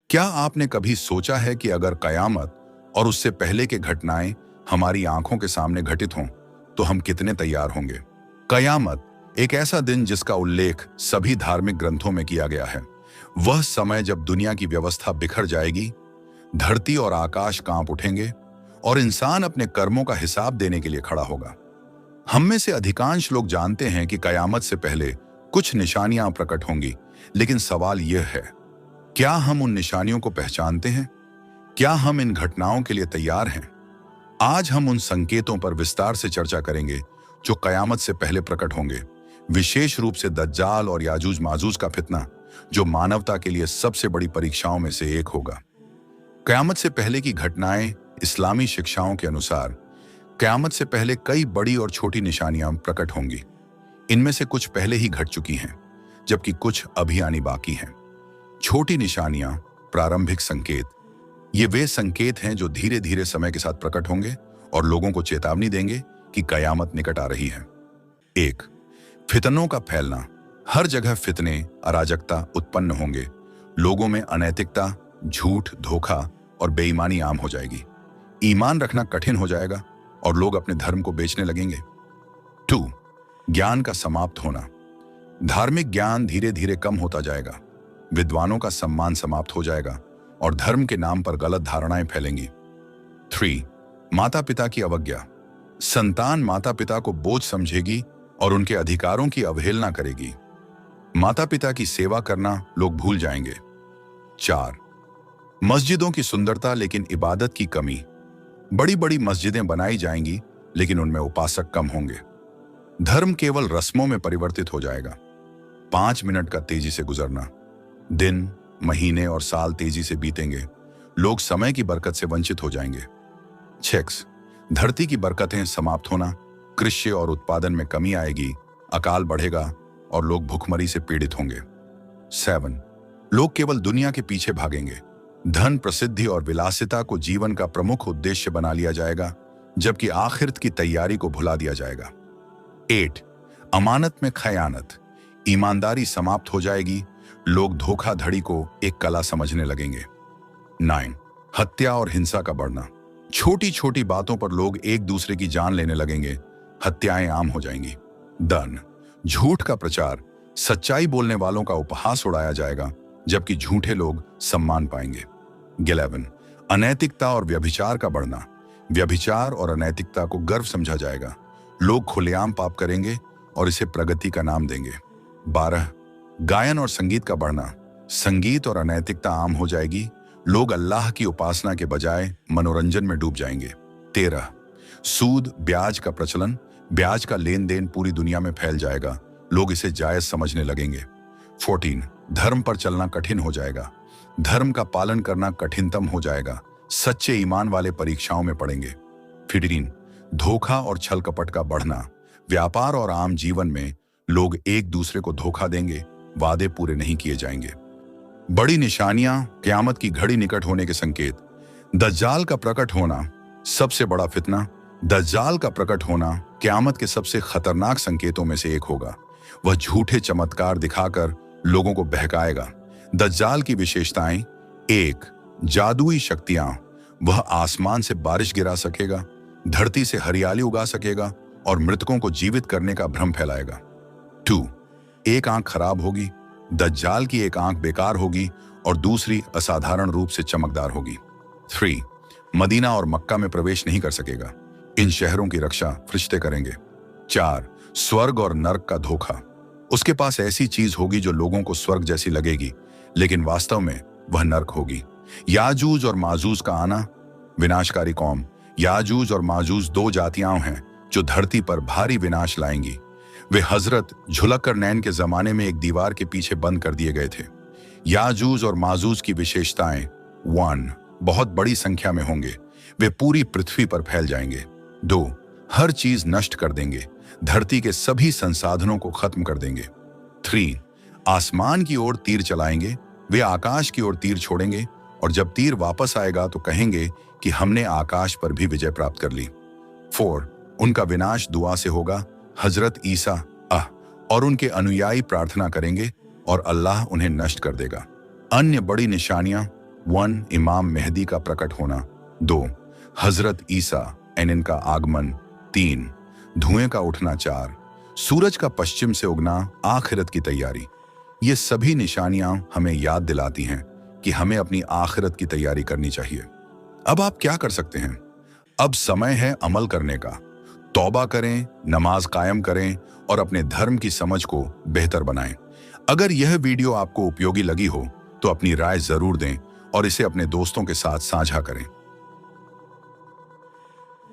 क्या आपने कभी सोचा है कि अगर कयामत और उससे पहले की घटनाएं हमारी आंखों के सामने घटित हों, तो हम कितने तैयार होंगे? कयामत एक ऐसा दिन जिसका उल्लेख सभी धार्मिक ग्रंथों में किया गया है। वह समय जब दुनिया की व्यवस्था बिखर जाएगी, धरती और आकाश कांप उठेंगे और इंसान अपने कर्मों का हिसाब देने के लिए खड़ा होगा। हम में से अधिकांश लोग जानते हैं कि कयामत से पहले कुछ निशानियां प्रकट होंगी, लेकिन सवाल यह है, क्या हम उन निशानियों को पहचानते हैं? क्या हम इन घटनाओं के लिए तैयार हैं? आज हम उन संकेतों पर विस्तार से चर्चा करेंगे जो कयामत से पहले प्रकट होंगे, विशेष रूप से दज्जाल और याजूज माजूज का फितना, जो मानवता के लिए सबसे बड़ी परीक्षाओं में से एक होगा। कयामत से पहले की घटनाएं। इस्लामी शिक्षाओं के अनुसार कयामत से पहले कई बड़ी और छोटी निशानियां प्रकट होंगी। इनमें से कुछ पहले ही घट चुकी हैं, जबकि कुछ अभी आनी बाकी हैं। छोटी निशानियां, प्रारंभिक संकेत। ये वे संकेत हैं जो धीरे धीरे समय के साथ प्रकट होंगे और लोगों को चेतावनी देंगे कि कयामत निकट आ रही है। 1. फितनों का फैलना। हर जगह फितने, अराजकता उत्पन्न होंगे। लोगों में अनैतिकता, झूठ, धोखा और बेईमानी आम हो जाएगी। ईमान रखना कठिन हो जाएगा और लोग अपने धर्म को बेचने लगेंगे। 2. ज्ञान का समाप्त होना। धार्मिक ज्ञान धीरे धीरे कम होता जाएगा। विद्वानों का सम्मान समाप्त हो जाएगा और धर्म के नाम पर गलत धारणाएं फैलेंगी। 3. माता पिता की अवज्ञा। संतान माता पिता को बोझ समझेगी और उनके अधिकारों की अवहेलना करेगी। माता पिता की सेवा करना लोग भूल जाएंगे। 4. मस्जिदों की सुंदरता लेकिन इबादत की कमी। बड़ी बड़ी मस्जिदें बनाई जाएंगी, लेकिन उनमें उपासक कम होंगे। धर्म केवल रस्मों में परिवर्तित हो जाएगा। 5 मिनट का तेजी से गुजरना। दिन, महीने और साल तेजी से बीतेंगे। लोग समय की बरकत से वंचित हो जाएंगे। 6. धरती की बरकतें समाप्त होना। कृषि और उत्पादन में कमी आएगी, अकाल बढ़ेगा और लोग भूखमरी से पीड़ित होंगे। 7. लोग केवल दुनिया के पीछे भागेंगे। धन, प्रसिद्धि और विलासिता को जीवन का प्रमुख उद्देश्य बना लिया जाएगा, जबकि आखिरत की तैयारी को भुला दिया जाएगा। 8. अमानत में खयानत। ईमानदारी समाप्त हो जाएगी। लोग धोखाधड़ी को एक कला समझने लगेंगे। 9. हत्या और हिंसा का बढ़ना। छोटी छोटी बातों पर लोग एक दूसरे की जान लेने लगेंगे। हत्याएं आम हो जाएंगी। 10. झूठ का प्रचार। सच्चाई बोलने वालों का उपहास उड़ाया जाएगा, जबकि झूठे लोग सम्मान पाएंगे। 11. अनैतिकता और व्यभिचार का बढ़ना। व्यभिचार और अनैतिकता को गर्व समझा जाएगा। लोग खुलेआम पाप करेंगे और इसे प्रगति का नाम देंगे। 12. गायन और संगीत का बढ़ना। संगीत और अनैतिकता आम हो जाएगी। लोग अल्लाह की उपासना के बजाय मनोरंजन में डूब जाएंगे। 13. सूद, ब्याज का प्रचलन। ब्याज का लेन देन पूरी दुनिया में फैल जाएगा। लोग इसे जायज समझने लगेंगे। 14. धर्म पर चलना कठिन हो जाएगा। धर्म का पालन करना कठिनतम हो जाएगा। सच्चे ईमान वाले परीक्षाओं में पड़ेंगे। 15. धोखा और छल कपट का बढ़ना। व्यापार और आम जीवन में लोग एक दूसरे को धोखा देंगे, वादे पूरे नहीं किए जाएंगे। बड़ी निशानियां, क़यामत की घड़ी निकट होने के संकेत। दज्जाल का प्रकट होना। सबसे बड़ा फितना, दज्जाल का प्रकट होना क़यामत के सबसे खतरनाक संकेतों में से एक होगा। वह झूठे चमत्कार दिखाकर लोगों को बहकाएगा। दज्जाल की विशेषताएं। 1. जादुई शक्तियां। वह आसमान से बारिश गिरा सकेगा, धरती से हरियाली उगा सकेगा और मृतकों को जीवित करने का भ्रम फैलाएगा। 2. एक आंख खराब होगी। दज्जाल की एक आंख बेकार होगी और दूसरी असाधारण रूप से चमकदार होगी। 3. मदीना और मक्का में प्रवेश नहीं कर सकेगा। इन शहरों की रक्षा फरिश्ते करेंगे। 4. स्वर्ग और नर्क का धोखा। उसके पास ऐसी चीज होगी जो लोगों को स्वर्ग जैसी लगेगी, लेकिन वास्तव में वह नर्क होगी। याजूज और माजूज का आना। विनाशकारी कौम। याजूज और माजूज 2 जातियां हैं जो धरती पर भारी विनाश लाएंगी। वे हजरत जुल्करनैन के जमाने में एक दीवार के पीछे बंद कर दिए गए थे। याजूज और माजूज की विशेषताएं। 1. बहुत बड़ी संख्या में होंगे। वे पूरी पृथ्वी पर फैल जाएंगे। 2. हर चीज नष्ट कर देंगे। धरती के सभी संसाधनों को खत्म कर देंगे। 3. आसमान की ओर तीर चलाएंगे। वे आकाश की ओर तीर छोड़ेंगे और जब तीर वापस आएगा तो कहेंगे कि हमने आकाश पर भी विजय प्राप्त कर ली। 4. उनका विनाश दुआ से होगा। हजरत ईसा और उनके अनुयायी प्रार्थना करेंगे और अल्लाह उन्हें नष्ट कर देगा। अन्य बड़ी निशानियां। 1. इमाम मेहदी का प्रकट होना। 2. हजरत ईसा इनका आगमन। 3. धुएं का उठना। 4. सूरज का पश्चिम से उगना, आखिरत की तैयारी। ये सभी निशानियां हमें याद दिलाती हैं कि हमें अपनी आखिरत की तैयारी करनी चाहिए। अब आप क्या कर सकते हैं? अब समय है अमल करने का। तौबा करें, नमाज कायम करें और अपने धर्म की समझ को बेहतर बनाएं। अगर यह वीडियो आपको उपयोगी लगी हो तो अपनी राय जरूर दें और इसे अपने दोस्तों के साथ साझा करें।